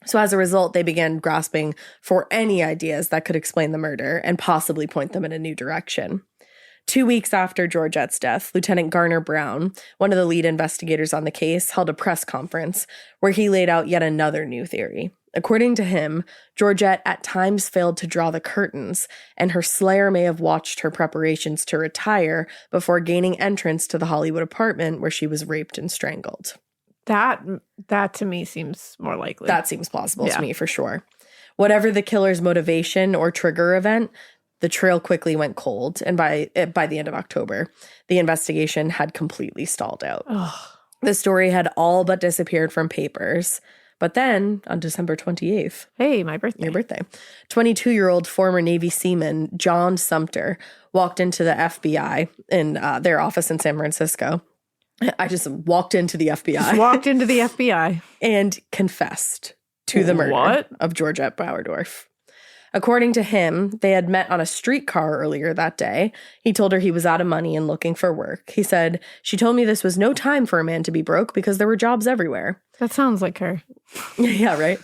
So as a result, they began grasping for any ideas that could explain the murder and possibly point them in a new direction. 2 weeks after Georgette's death, Lieutenant Garner Brown, one of the lead investigators on the case, held a press conference where he laid out yet another new theory. According to him, Georgette at times failed to draw the curtains, and her slayer may have watched her preparations to retire before gaining entrance to the Hollywood apartment where she was raped and strangled. That to me seems more likely. That seems plausible to me for sure. Whatever the killer's motivation or trigger event, the trail quickly went cold, and by the end of October, the investigation had completely stalled out. Ugh. The story had all but disappeared from papers. But then, on December 28th... Hey, my birthday. Your birthday. 22-year-old former Navy seaman John Sumter walked into the FBI in their office in San Francisco. I just walked into the FBI. Just walked into the FBI. And confessed to the murder of Georgette Bauerdorf. According to him, they had met on a streetcar earlier that day. He told her he was out of money and looking for work. He said, "She told me this was no time for a man to be broke because there were jobs everywhere." That sounds like her. Yeah, right.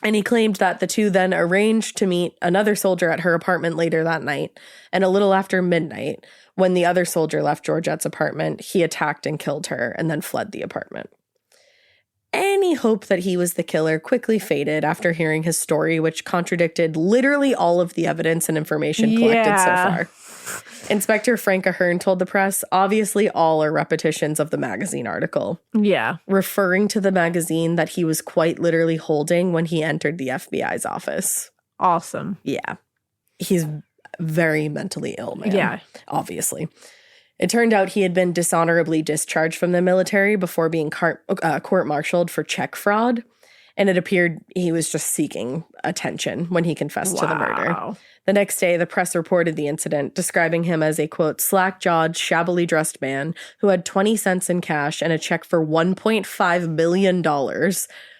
And he claimed that the two then arranged to meet another soldier at her apartment later that night. And a little after midnight, when the other soldier left Georgette's apartment, he attacked and killed her and then fled the apartment. Any hope that he was the killer quickly faded after hearing his story, which contradicted literally all of the evidence and information collected so far. Inspector Frank Ahern told the press, obviously all are repetitions of the magazine article. Yeah. Referring to the magazine that he was quite literally holding when he entered the FBI's office. Awesome. Yeah. He's very mentally ill, man. Yeah. Obviously. It turned out he had been dishonorably discharged from the military before being court-martialed for check fraud. And it appeared he was just seeking attention when he confessed to the murder. The next day, the press reported the incident, describing him as a, quote, slack-jawed, shabbily dressed man who had 20 cents in cash and a check for $1.5 million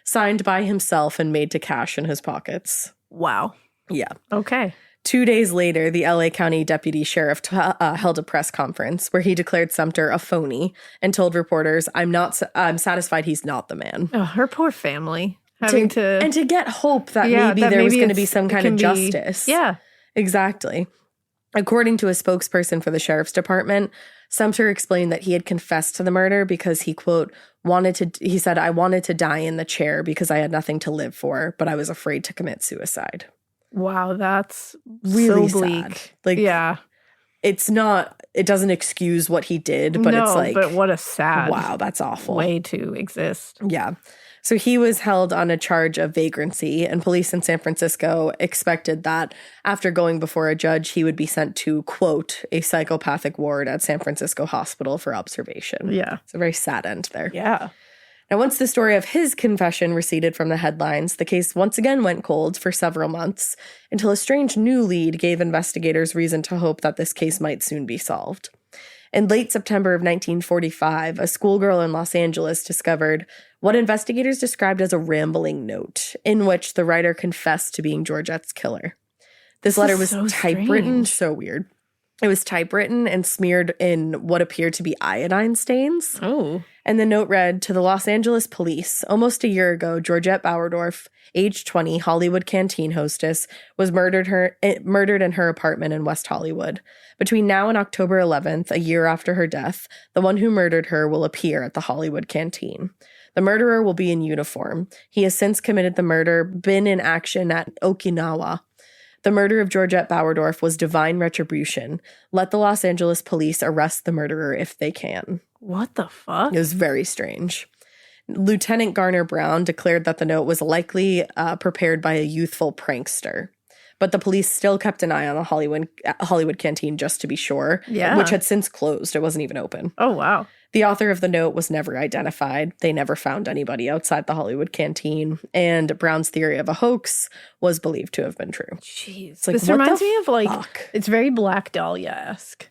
signed by himself and made to cash in his pockets. Wow. Yeah. Okay. 2 days later, the LA County Deputy Sheriff held a press conference where he declared Sumter a phony and told reporters, I'm satisfied he's not the man. Oh, her poor family. And to get hope that maybe there was going to be some kind of justice. Yeah. Exactly. According to a spokesperson for the sheriff's department, Sumter explained that he had confessed to the murder because he, quote, he said, I wanted to die in the chair because I had nothing to live for, but I was afraid to commit suicide. Wow, that's really so bleak. sad. Like, yeah. It doesn't excuse what he did, but it's like, but what a sad, wow, that's awful way to exist. Yeah. So he was held on a charge of vagrancy, and police in San Francisco expected that after going before a judge, he would be sent to, quote, a psychopathic ward at San Francisco Hospital for observation. Yeah. It's a very sad end there. Yeah. Now, once the story of his confession receded from the headlines, the case once again went cold for several months until a strange new lead gave investigators reason to hope that this case might soon be solved. In late September of 1945, a schoolgirl in Los Angeles discovered what investigators described as a rambling note in which the writer confessed to being Georgette's killer. This letter was typewritten, so weird. It was typewritten and smeared in what appeared to be iodine stains. Oh. And the note read, to the Los Angeles police, almost a year ago, Georgette Bauerdorf, age 20, Hollywood canteen hostess, was murdered in her apartment in West Hollywood. Between now and October 11th, a year after her death, the one who murdered her will appear at the Hollywood canteen. The murderer will be in uniform. He has since committed the murder, been in action at Okinawa. The murder of Georgette Bauerdorf was divine retribution. Let the Los Angeles police arrest the murderer if they can. What the fuck? It was very strange. Lieutenant Garner Brown declared that the note was likely prepared by a youthful prankster. But the police still kept an eye on the Hollywood canteen just to be sure, which had since closed. It wasn't even open. Oh, wow. The author of the note was never identified. They never found anybody outside the Hollywood canteen, and Brown's theory of a hoax was believed to have been true. Jeez. Like, this reminds me of, it's very Black Dahlia-esque.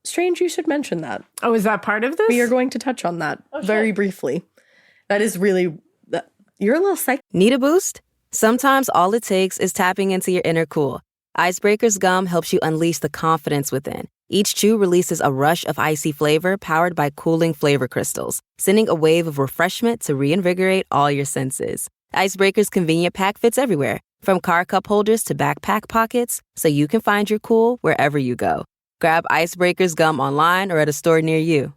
Strange you should mention that. Oh, is that part of this? We are going to touch on that very briefly. That is really, you're a little psych. Need a boost? Sometimes all it takes is tapping into your inner cool. Icebreaker's gum helps you unleash the confidence within. Each chew releases a rush of icy flavor powered by cooling flavor crystals, sending a wave of refreshment to reinvigorate all your senses. Icebreaker's convenient pack fits everywhere, from car cup holders to backpack pockets, so you can find your cool wherever you go. Grab Icebreaker's gum online or at a store near you.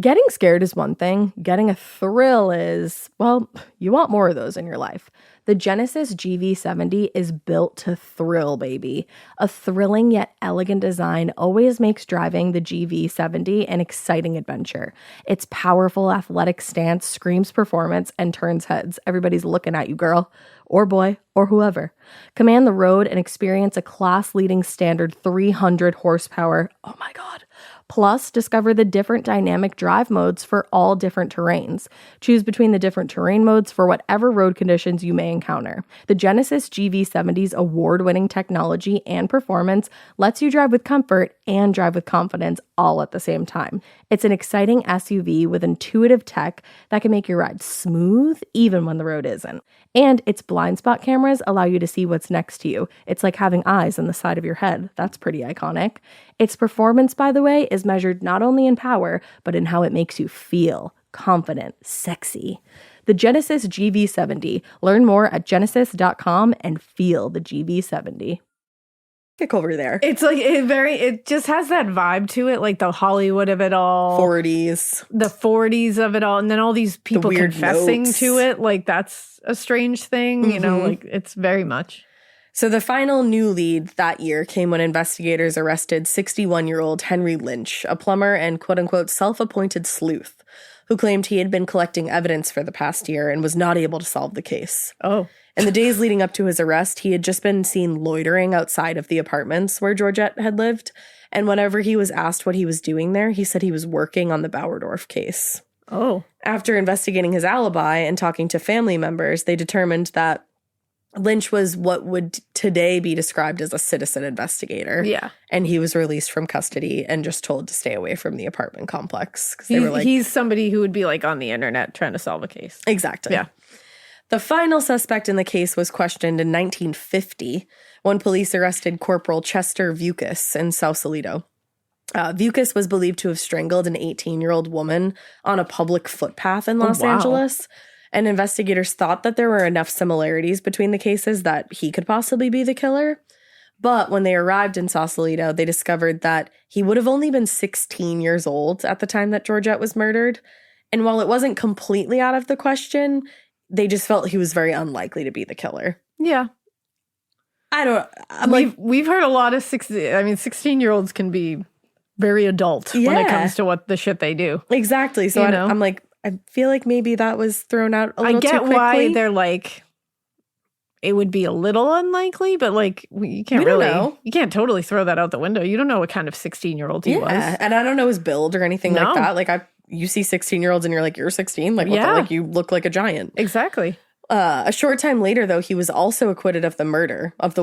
Getting scared is one thing. Getting a thrill is, well, you want more of those in your life. The Genesis GV70 is built to thrill, baby. A thrilling yet elegant design always makes driving the GV70 an exciting adventure. Its powerful athletic stance screams performance and turns heads. Everybody's looking at you, girl, or boy, or whoever. Command the road and experience a class-leading standard 300 horsepower. Oh my God. Plus, discover the different dynamic drive modes for all different terrains. Choose between the different terrain modes for whatever road conditions you may encounter. The Genesis GV70's award-winning technology and performance lets you drive with comfort and drive with confidence all at the same time. It's an exciting SUV with intuitive tech that can make your ride smooth even when the road isn't. And its blind spot cameras allow you to see what's next to you. It's like having eyes on the side of your head. That's pretty iconic. Its performance, by the way, is measured not only in power, but in how it makes you feel confident, sexy. The Genesis GV70. Learn more at genesis.com and feel the GV70. Kick over there. It's like it just has that vibe to it, like the Hollywood of it all. 40s. The 40s of it all. And then all these people weird confessing notes. to it. Like that's a strange thing, you know, like it's very much. So the final new lead that year came when investigators arrested 61-year-old Henry Lynch, a plumber and quote-unquote self-appointed sleuth, who claimed he had been collecting evidence for the past year and was not able to solve the case. Oh. In the days leading up to his arrest, he had just been seen loitering outside of the apartments where Georgette had lived, and whenever he was asked what he was doing there, he said he was working on the Bauerdorf case. Oh. After investigating his alibi and talking to family members, they determined that Lynch was what would today be described as a citizen investigator. Yeah. And he was released from custody and just told to stay away from the apartment complex. 'Cause they were like, He's somebody who would be like on the internet trying to solve a case. exactly. Yeah. The final suspect in the case was questioned in 1950 when police arrested Corporal Chester Vukas in Sausalito. Vukas was believed to have strangled an 18-year-old woman on a public footpath in Los Angeles. And investigators thought that there were enough similarities between the cases that he could possibly be the killer. But when they arrived in Sausalito, they discovered that he would have only been 16 years old at the time that Georgette was murdered. And while it wasn't completely out of the question, they just felt he was very unlikely to be the killer. Yeah. We've heard a lot of 16-year-olds can be very adult when it comes to what the shit they do. Exactly. So I'm like, I feel like maybe that was thrown out a little too quickly. I get why they're like, it would be a little unlikely, but like, you can't really know. You can't totally throw that out the window. You don't know what kind of 16-year-old he was. And I don't know his build or anything like that. Like you see 16-year-olds and you're like, you're 16? Like, what the, like, you look like a giant. Exactly. A short time later, though, he was also acquitted of the murder of the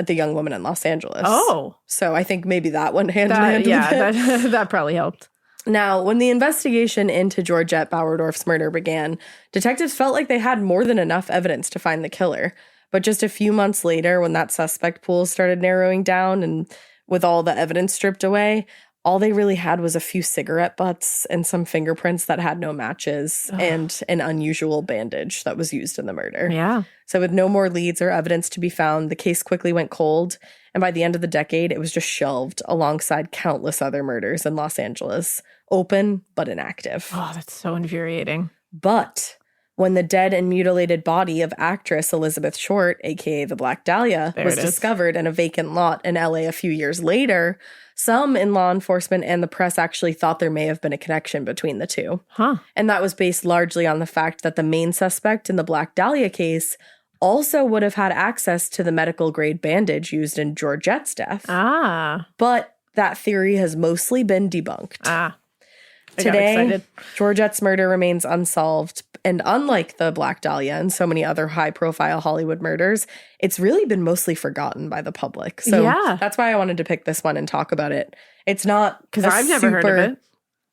young woman in Los Angeles. Oh. So I think maybe that went hand in hand with it. That probably helped. Now, when the investigation into Georgette Bauerdorf's murder began, detectives felt like they had more than enough evidence to find the killer. But just a few months later, when that suspect pool started narrowing down and with all the evidence stripped away, all they really had was a few cigarette butts and some fingerprints that had no matches and an unusual bandage that was used in the murder. Yeah. So with no more leads or evidence to be found, the case quickly went cold. And by the end of the decade, it was just shelved alongside countless other murders in Los Angeles. Open, but inactive. Oh, that's so infuriating. But when the dead and mutilated body of actress Elizabeth Short, a.k.a. the Black Dahlia, was discovered in a vacant lot in L.A. a few years later, some in law enforcement and the press actually thought there may have been a connection between the two. Huh. And that was based largely on the fact that the main suspect in the Black Dahlia case also would have had access to the medical-grade bandage used in Georgette's death. Ah. But that theory has mostly been debunked. Ah. Today, Georgette's murder remains unsolved, and unlike the Black Dahlia and so many other high-profile Hollywood murders, it's really been mostly forgotten by the public. So that's why I wanted to pick this one and talk about it. It's not because I've never heard of it.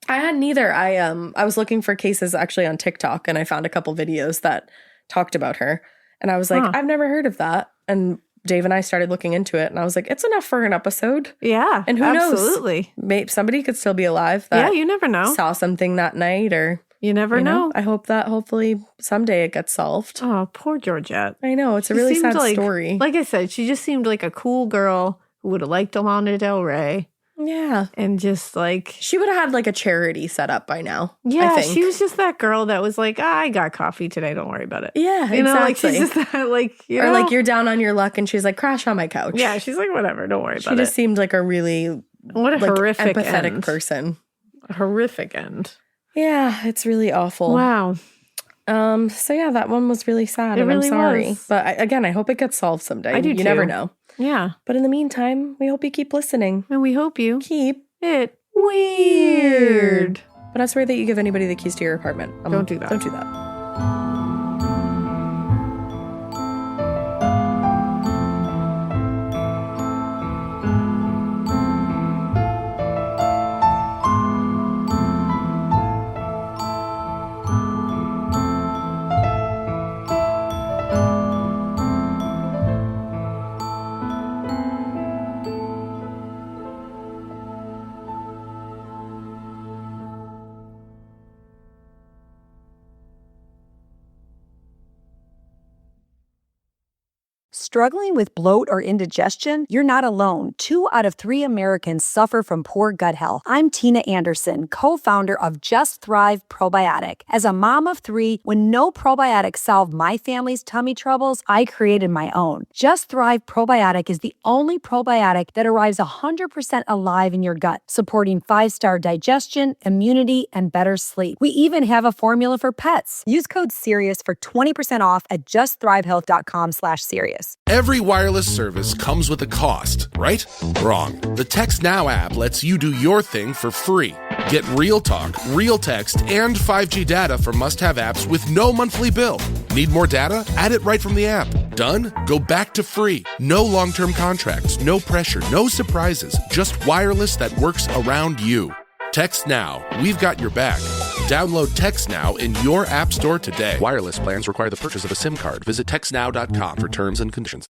I hadn't either. I was looking for cases actually on TikTok, and I found a couple videos that talked about her, and I was like, I've never heard of that. And Dave and I started looking into it, and I was like, it's enough for an episode. Yeah, and who absolutely. knows? Maybe somebody could still be alive. That you never know. Saw something that night, or you never know. I hope that hopefully someday it gets solved. Oh, poor Georgette. I know, it's a really sad story. Like I said, she just seemed like a cool girl who would have liked Lana Del Rey. Yeah. And just like, She would have had like a charity set up by now. yeah, I think. she was just that girl that was like, I got coffee today. Don't worry about it. Yeah, You know, like exactly. she's just that, like, you Or know? like you're down on your luck and she's like, crash on my couch. Yeah, she's like, whatever. Don't worry She about just it. seemed like a really What a like, horrific empathetic end. person. A horrific end. Yeah, it's really awful. Wow. So yeah, that one was really sad, It and really I'm sorry. was. But I hope it gets solved someday. I do You too. never know. Yeah. But in the meantime, we hope you keep listening. And we hope you Keep it weird. But that's weird that you give anybody the keys to your apartment. Don't do that. Don't do that. Struggling with bloat or indigestion? You're not alone. 2 out of 3 Americans suffer from poor gut health. I'm Tina Anderson, co-founder of Just Thrive Probiotic. As a mom of 3, when no probiotic solved my family's tummy troubles, I created my own. Just Thrive Probiotic is the only probiotic that arrives 100% alive in your gut, supporting 5-star digestion, immunity, and better sleep. We even have a formula for pets. Use code SIRIUS for 20% off at justthrivehealth.com/serious. Every wireless service comes with a cost, right? Wrong. The Text Now app lets you do your thing for free. Get real talk, real text, and 5G data for must-have apps with no monthly bill. Need more data? Add it right from the app. Done? Go back to free. No long-term contracts, no pressure, no surprises. Just wireless that works around you. Text Now. We've got your back. Download Text Now in your app store today. Wireless plans require the purchase of a SIM card. Visit textnow.com for terms and conditions.